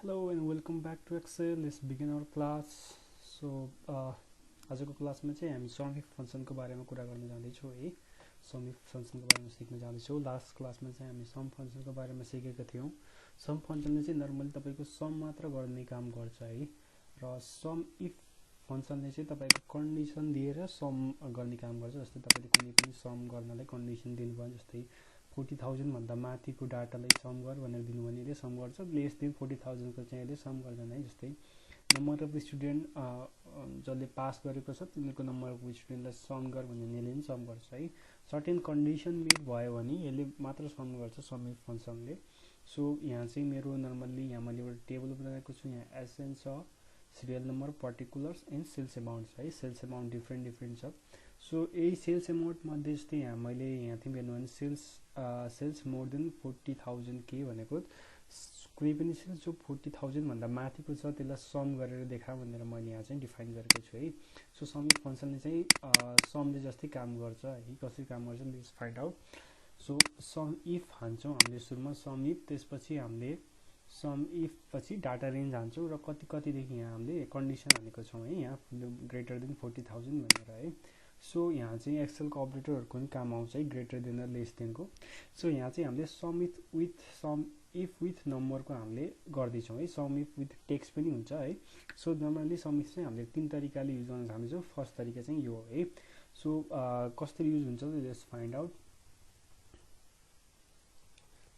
Hello and welcome back to Excel. Let's begin our class. So आजको क्लासमा चाहिँ हामी समिफ फंक्सनको बारेमा कुरा गर्न जाँदैछौँ है। समिफ फंक्सनको बारेमा सिक्न जाँदैछौँ। लास्ट क्लासमा चाहिँ हामी सम फंक्सनको बारेमा सिकेका थियौँ। सम फंक्सनले चाहिँ नर्मली तपाईको सम मात्र गर्ने काम गर्छ है। र सम इफ फंक्सनले चाहिँ तपाईको कन्डिसन दिएर सम गर्ने काम गर्छ। जस्तै तपाईले कुनै पनि सम गर्नलाई कन्डिसन दिनुभयो जस्तै 40,000 भन्दा माथिको डाटालाई सम गर भनेर दिनु भने यसले सम गर्छ। लेस देन 40,000 को चाहिँ यसले सम गर्दैन है। जस्तै नम्बर अफ स्टुडेन्ट जसले पास गरेको छ तिनीको नम्बर अफ स्टुडेन्टलाई सम गर भने यसले पनि सम गर्छ है। सर्टेन कन्डिसन मिट भयो भने यसले मात्र सम गर्छ सम इफ फंक्सनले। सो यहाँ चाहिँ मेरो नर्मल्ली यहाँ मैले एउटा टेबल बनाएको छु। यहाँ एसएन छ, serial number, particulars and sales amount है। सेल्स अमाउन्ट डिफ्रेन्ट छ। सो यही सेल्स अमाउन्ट मध्ये जस्तै यहाँ मैले यहाँ थिएँ हेर्नु भने सेल्स मोर देन 40,000 के भनेको कुनै पनि सेल्स जो 40,000 भन्दा माथिको छ त्यसलाई सम गरेर देखा भनेर मैले यहाँ चाहिँ डिफाइन गरेको छु है। सो सम इफ फंक्सनले चाहिँ समले जस्तै काम गर्छ है। कसरी काम गर्छ let's find out. So sum if हान्छौँ हामीले सुरुमा सम इफ, त्यसपछि हामीले सम इफ पछि डाटा रेन्ज हान्छौँ र कतिदेखि यहाँ हामीले कन्डिसन हानेको छौँ है। यहाँ ग्रेटर देन 40,000 भनेर है। सो यहाँ चाहिँ एक्सेलको अपडेटरहरूको पनि काम आउँछ है, ग्रेटर देन र लेस देनको। सो यहाँ चाहिँ हामीले सम इफ विथ नम्बरको हामीले गर्दैछौँ है। सम इफ विथ टेक्स्ट पनि हुन्छ है। सो नर्मली सम इफ चाहिँ हामीले 3 तरिकाले युज गर्न जाँदैछौँ। फर्स्ट तरिका चाहिँ यो है। सो कसरी युज हुन्छ let's find out.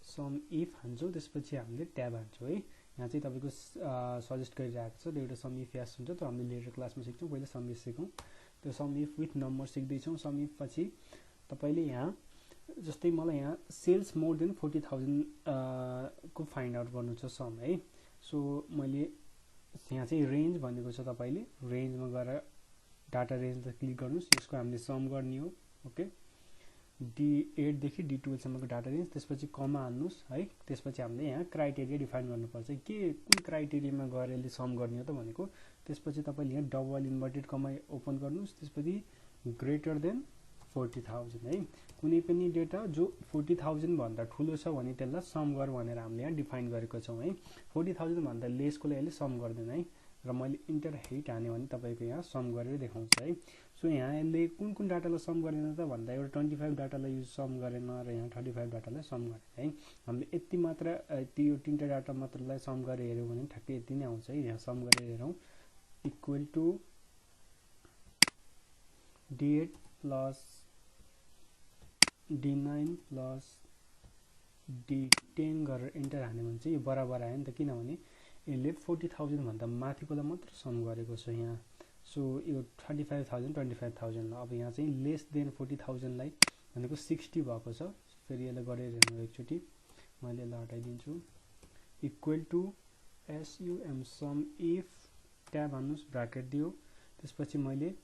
Sum if हान्छौँ, त्यसपछि हामीले ट्याब हान्छौँ है। यहाँ चाहिँ तपाईँको सजेस्ट गरिरहेको छ एउटा सम इफ यास हुन्छ, त्यो हामीले लेटर क्लासमा सिक्छौँ। पहिला सम इफ सिकौँ, त्यो सम इफ विथ नम्बर सिक्दैछौँ। सम इफ पछि तपाईँले यहाँ जस्तै मलाई यहाँ सेल्स मोर देन 40,000 को फाइन्ड आउट गर्नु छ सम है। सो मैले यहाँ चाहिँ रेन्ज भनेको छ, तपाईँले रेन्जमा गएर डाटा रेन्जलाई क्लिक गर्नुहोस्। यसको हामीले सम गर्ने हो। ओके, D8 देखि D12 सम्मको डाटा रेन्ज, त्यसपछि कमा हाल्नुहोस् है। त्यसपछि हामीले यहाँ क्राइटेरिया डिफाइन गर्नुपर्छ के कुन क्राइटेरियामा गएर यसले सम गर्ने हो त भनेको। त्यसपछि तपाईँले यहाँ डबल इन्भर्टेड कमा ओपन गर्नुहोस्। त्यसपछि ग्रेटर देन 40,000 है। कुनै पनि डेटा जो 40,000 भन्दा ठुलो छ भने त्यसलाई सम गर भनेर हामीले यहाँ डिफाइन गरेको छौँ है। 40,000 भन्दा लेसको लागि यसले सम गर्दैन है। र मैले इन्टर हिट हाने भने तपाईँको यहाँ सम गरेर देखाउँछ है। सो यहाँ यसले कुन डाटालाई सम गरेन त भन्दा एउटा 25 डाटालाई युज सम गरेन र यहाँ 35 डाटालाई सम गरेन है। हामीले यति मात्र यो 3टा डाटा मात्रलाई सम गरेर हेऱ्यौँ भने ठ्याक्कै यति नै आउँछ है। यहाँ सम गरेर हेरौँ equal to D8 plus D9 plus D10 गरेर इन्टर हाने भने चाहिँ यो बराबर आयो नि त, किनभने यसले 40,000 भन्दा माथिकोलाई मात्र सम गरेको छ यहाँ। सो यो 35,000 25,000 अब यहाँ चाहिँ लेस देन 40,000 लाई भनेको 60 भएको छ। फेरि यसलाई गरेर हेर्नु एकचोटि, मैले यसलाई हटाइदिन्छु। Equal to SUM sum if tab हान्नुहोस्, ब्राकेट दियो। त्यसपछि मैले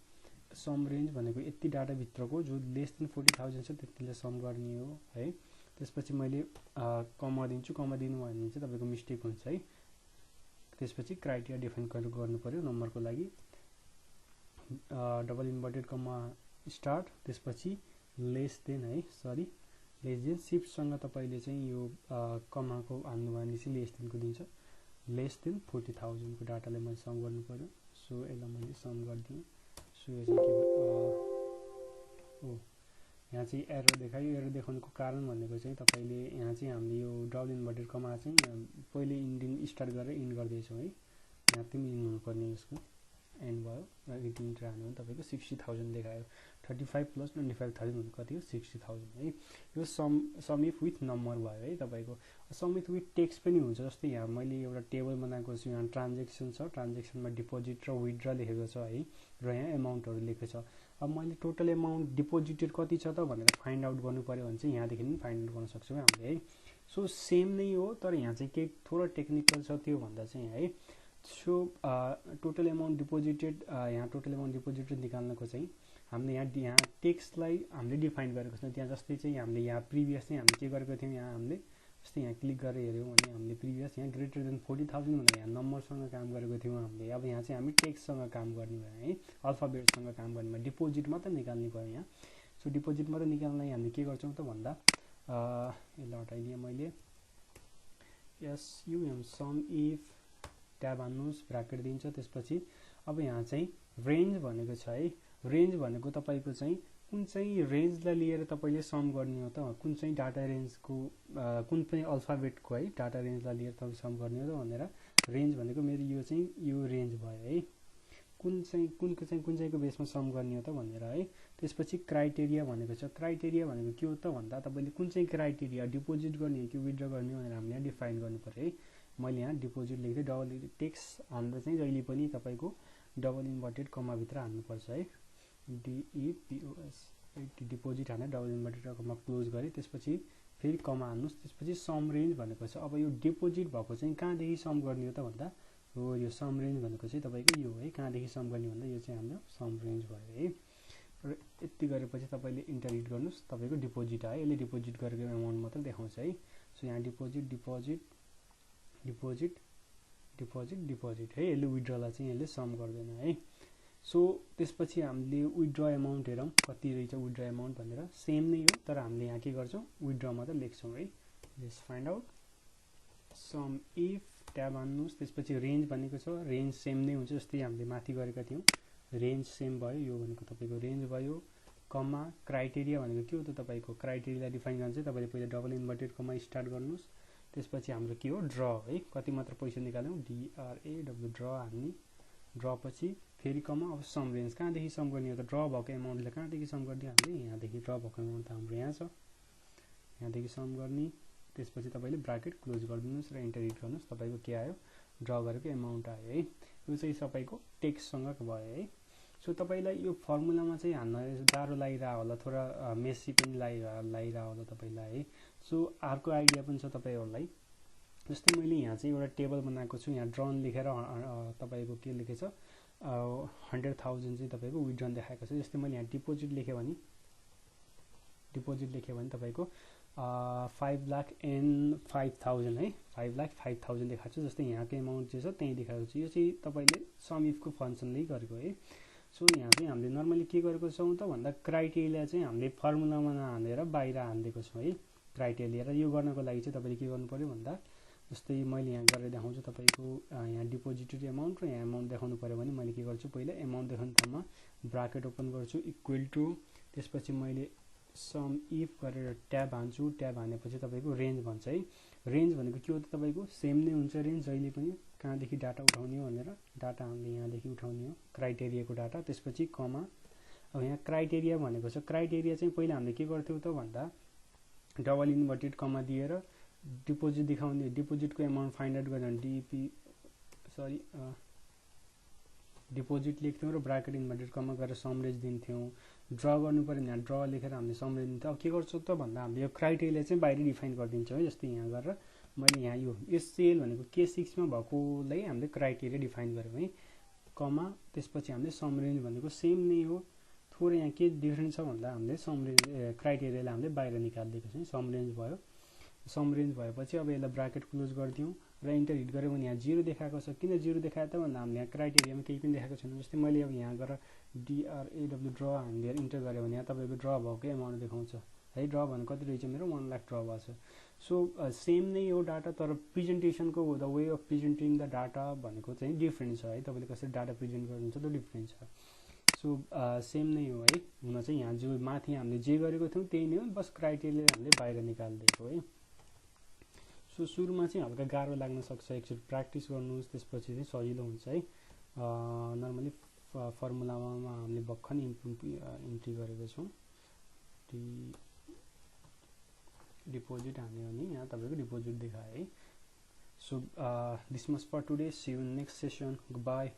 सम रेन्ज भनेको यति डाटा भित्रको जो लेस देन 40,000 छ त्यतिले सम गर्ने हो है। त्यसपछि मैले कमा दिन्छु। कमा दिनु भयो भने चाहिँ तपाईँको मिस्टेक हुन्छ है। त्यसपछि क्राइटेरिया डिफाइन गर्नु पर्यो नम्बरको लागि। डबल इन्भर्टेड कमा स्टार्ट, त्यसपछि लेस देन है, सरी लेस देन सिफ्टसँग तपाईँले चाहिँ यो कमाको हाल्नु भयो भने चाहिँ लेस देनको दिन्छ। लेस देन 40,000 को डाटालाई मैले सम गर्नु पर्यो। सो यसलाई मैले सम गरिदिएँ। सो यो चाहिँ के यहाँ चाहिँ एरर देखायो। एरर देखाउनुको कारण भनेको चाहिँ तपाईँले यहाँ चाहिँ हामीले यो डबल इन्भर्टेड कमा चाहिँ पहिले इन्डिन स्टार्ट गरेर इन गर्दैछौँ है। यहाँ पनि इन हुनुपर्ने यसको एन्ड भयो र इन्टर हाल्नु भने तपाईँको 60,000 देखायो। 35 प्लस 25,000 भने कति हो 60,000 है। यो सम इफ विथ नम्बर भयो है तपाईँको। सम इफ विथ टेक्स्ट पनि हुन्छ। जस्तै यहाँ मैले एउटा टेबल बनाएको छु। यहाँ ट्रान्जेक्सन छ, ट्रान्जेक्सनमा डिपोजिट र विथड्र लेखेको छ है, र यहाँ एमाउन्टहरू लेखेको छ। अब मैले टोटल एमाउन्ट डिपोजिटेड कति छ त भनेर फाइन्ड आउट गर्नु पर्यो भने चाहिँ यहाँदेखि पनि फाइन्ड आउट गर्न सक्छौँ हामीले है। सो सेम नै हो, तर यहाँ चाहिँ केही थोरै टेक्निकल छ त्यो भन्दा चाहिँ है। सो टोटल एमाउन्ट डिपोजिटेड, यहाँ टोटल एमाउन्ट डिपोजिटेड निकाल्नको चाहिँ हामीले यहाँ टेक्स्टलाई हामीले डिफाइन गरेको छ। त्यहाँ जस्तै चाहिँ हामीले यहाँ प्रिभियस चाहिँ हामीले के गरेको थियौँ, यहाँ हामीले जस्तै यहाँ क्लिक गरेर हेऱ्यौँ भने हामीले प्रिभियस यहाँ ग्रेटर देन 40,000 भनेर यहाँ नम्बरसँग काम गरेको थियौँ हामीले। अब यहाँ चाहिँ हामी टेक्स्टसँग काम गर्ने भयो है, अल्फाबेटसँग काम गर्ने भयो। डिपोजिट मात्र निकाल्ने भयो यहाँ। सो डिपोजिट मात्र निकाल्नलाई हामीले के गर्छौँ त भन्दा यसलाई हटाइदिएँ मैले। SUM सम इफ ट्याब हान्नुस्, ब्राकेट दिन्छ। त्यसपछि अब यहाँ चाहिँ रेन्ज भनेको छ है। रेन्ज भनेको तपाईको चाहिँ कुन चाहिँ रेन्जलाई लिएर तपाईले सम गर्ने हो त, कुन चाहिँ डाटा रेन्जको कुन पनि अल्फाबेटको है डाटा रेन्जलाई लिएर तपाईले सम गर्ने हो त भनेर रेन्ज भनेको मेरो यो चाहिँ यो रेन्ज भयो है। कुन चाहिँको बेसमा सम गर्ने हो त भनेर है। त्यसपछि क्राइटेरिया भनेको छ। क्राइटेरिया भनेको के हो त भन्दा तपाईले कुन चाहिँ क्राइटेरिया डिपोजिट गर्ने हो कि विथड्र गर्ने हो भनेर हामीले यहाँ डिफाइन गर्नु पर्यो है। मैले यहाँ डिपोजिट लेख्दै डबल टेक्स्ट हान्दा चाहिँ जहिले पनि तपाईको डबल इन्भर्टेड कमा भित्र हान्नुपर्छ है। DEPOS डिपोजिट हानेर डबल इन्भर्टेड कमा क्लोज गरे, त्यसपछि फेरि कमा हान्नुस्, त्यसपछि सम रेन्ज भनेको छ। अब यो डिपोजिट भएको चाहिँ कहाँदेखि सम गर्ने हो त भन्दा हो यो सम रेन्ज भनेको चाहिँ तपाईको यो है। कहाँदेखि सम गर्ने भन्दा यो चाहिँ हाम्रो सम रेन्ज भयो है। र यति गरेपछि तपाईले इन्टर हिट गर्नुस्, तपाईको डिपोजिट आयो। यसले डिपोजिट गरेको एमाउन्ट मात्र देखाउँछ है। सो यहाँ deposit deposit deposit deposit deposit है। यसले विथड्रलाई चाहिँ यसले सम गर्दैन है। सो त्यसपछि हामीले विथड्र एमाउन्ट हेरौँ कति रहेछ विथड्र एमाउन्ट भनेर। सेम नै हो तर हामीले यहाँ के गर्छौँ विथड्र मात्र लेख्छौँ है। Let's find out sum if tab हान्नुस्, त्यसपछि रेन्ज भनेको छ। रेन्ज सेम नै हुन्छ जस्तै हामीले माथि गरेका थियौँ। रेन्ज सेम भयो, यो भनेको तपाईको रेन्ज भयो। कमा क्राइटेरिया भनेको के हो त तपाईको क्राइटेरियालाई डिफाइन गर्न चाहिँ तपाईले पहिला डबल इन्भर्टेड कमा स्टार्ट गर्नुस्। त्यसपछि हाम्रो के हो ड्र है। कति मात्र पैसा निकाल्यौँ DRAW ड्र हान्ने। ड्र पछि फेरि कमा। अब सम रेन्ज कहाँदेखि सम गर्ने हो त ड्र भएको एमाउन्टले कहाँदेखि सम गर्ने हामीले यहाँदेखि। ड्र भएको एमाउन्ट त हाम्रो यहाँ छ, यहाँदेखि सम गर्ने। त्यसपछि तपाईले ब्राकेट क्लोज गरिदिनुस् र इन्टर हिट गर्नुस्, तपाईको के आयो ड्र गरेको एमाउन्ट आयो है। यो चाहिँ सबैको टेक्स्टसँग भयो है। सो तपाईलाई यो फर्मुलामा चाहिँ हान्न गाह्रो लागिरहेको होला, थोडा मेसी पनि लागिरहेको होला तपाईलाई है। सो अर्को आइडिया पनि छ तपाईहरूलाई। जस्तै मैले यहाँ चाहिँ एउटा टेबल बनाएको छु, यहाँ ड्रन लेखेर तपाईको के लेखेछ 100,000 चाहिँ तपाईको विथड्रन देखाएको छ। जस्तै मैले यहाँ डिपोजिट लेखेँ भने तपाईको 5,05,000 है। 5,05,000 देखाएको छ। जस्तै यहाँको एमाउन्ट चाहिँ छ त्यही देखाएको छ। यो चाहिँ तपाईले समिफको फङ्सनले गरेको है। सो यहाँ चाहिँ हामीले नर्मली के गरेको छौँ त भन्दा क्राइटेरिया चाहिँ हामीले फर्मुलामा नहालेर बाहिर हानिदिएको छौँ है क्राइटेरिया। र यो गर्नको लागि चाहिँ तपाईले के गर्नु पर्यो भन्दा जस्तै मैले यहाँ गरेर देखाउँछु तपाईको यहाँ डिपोजिटेड एमाउन्ट र यहाँ एमाउन्ट देखाउनु पर्यो भने मैले के गर्छु पहिला एमाउन्ट देखाउने ठाउँमा ब्राकेट ओपन गर्छु इक्वल टु, त्यसपछि मैले सम इफ गरेर ट्याब हान्छु। ट्याब हानेपछि तपाईको रेन्ज भन्छ है। रेन्ज भनेको के हो त तपाईको सेम नै हुन्छ रेन्ज जहिले पनि। कहाँदेखि डाटा उठाउने हो भनेर डाटा हामीले यहाँदेखि उठाउने हो क्राइटेरियाको डाटा। त्यसपछि कमा। अब यहाँ क्राइटेरिया भनेको छ। क्राइटेरिया चाहिँ पहिला हामीले के गर्थ्यौँ त भन्दा डबल इन्भर्टेड कमा दिएर डिपोजिट देखाउने, डिपोजिटको एमाउन्ट फाइन्ड आउट गर्न डिपोजिट लेख्थ्यौँ र ब्राकेट इन्भर्टेड कमा गरेर सम रेन्ज दिन्थ्यौँ। ड्र गर्नु पर्यो यहाँ ड्र लेखेर हामीले सम रेन्ज दिन्थ्यौँ। अब के गर्छौँ त भन्दा हामीले यो क्राइटेरिया चाहिँ बाहिर डिफाइन गरिदिन्छौँ है। जस्तै यहाँ गरेर मैले यहाँ यो एससीएल भनेको K6 मा भएकोलाई हामीले क्राइटेरिया डिफाइन गऱ्यौँ है। कमा त्यसपछि हामीले सम रेन्ज भनेको सेम नै हो, थोरै यहाँ के डिफरेन्स छ भन्दा हामीले सम रेन्ज क्राइटेरियालाई हामीले बाहिर निकालिदिएको छौँ। सम रेन्ज भयो। सम रेन्ज भएपछि अब यसलाई ब्राकेट क्लोज गरिदिउँ र इन्टर हिट गऱ्यो भने यहाँ 0 देखाएको छ। किन 0 देखायो त भन्दा हामीले यहाँ क्राइटेरियामा केही पनि देखाएको छैन। जस्तै मैले अब यहाँ गरेर DRAW ड्र हानेर इन्टर गऱ्यो भने यहाँ तपाईँको ड्र भएको एमाउन्ट देखाउँछ है। ड्र भनेको कति रहेछ मेरो 1 लाख ड्र भएको छ। सो सेम नै हो डाटा तर प्रेजेन्टेसनको the way of presenting the data भनेको चाहिँ डिफ्रेन्ट छ है। तपाईँले कसरी डाटा प्रेजेन्ट गर्नुहुन्छ त्यो डिफ्रेन्ट छ। सो सेम नै हो है। हुन चाहिँ यहाँ जो माथि हामीले जे गरेको थियौँ त्यही नै हो, बस क्राइटेरिया हामीले बाहिर निकालिदिएको है। सो सुरुमा चाहिँ हल्का गाह्रो लाग्न सक्छ, एकचोटि प्र्याक्टिस गर्नुहोस् त्यसपछि चाहिँ सजिलो हुन्छ है। नर्मली फर्मुलामा हामीले भर्खर इन्ट्री गरेको छौँ। डिपोजिट हान्यो भने यहाँ तपाईँको डिपोजिट देखायो है। So this much for today, see you in next session, good by.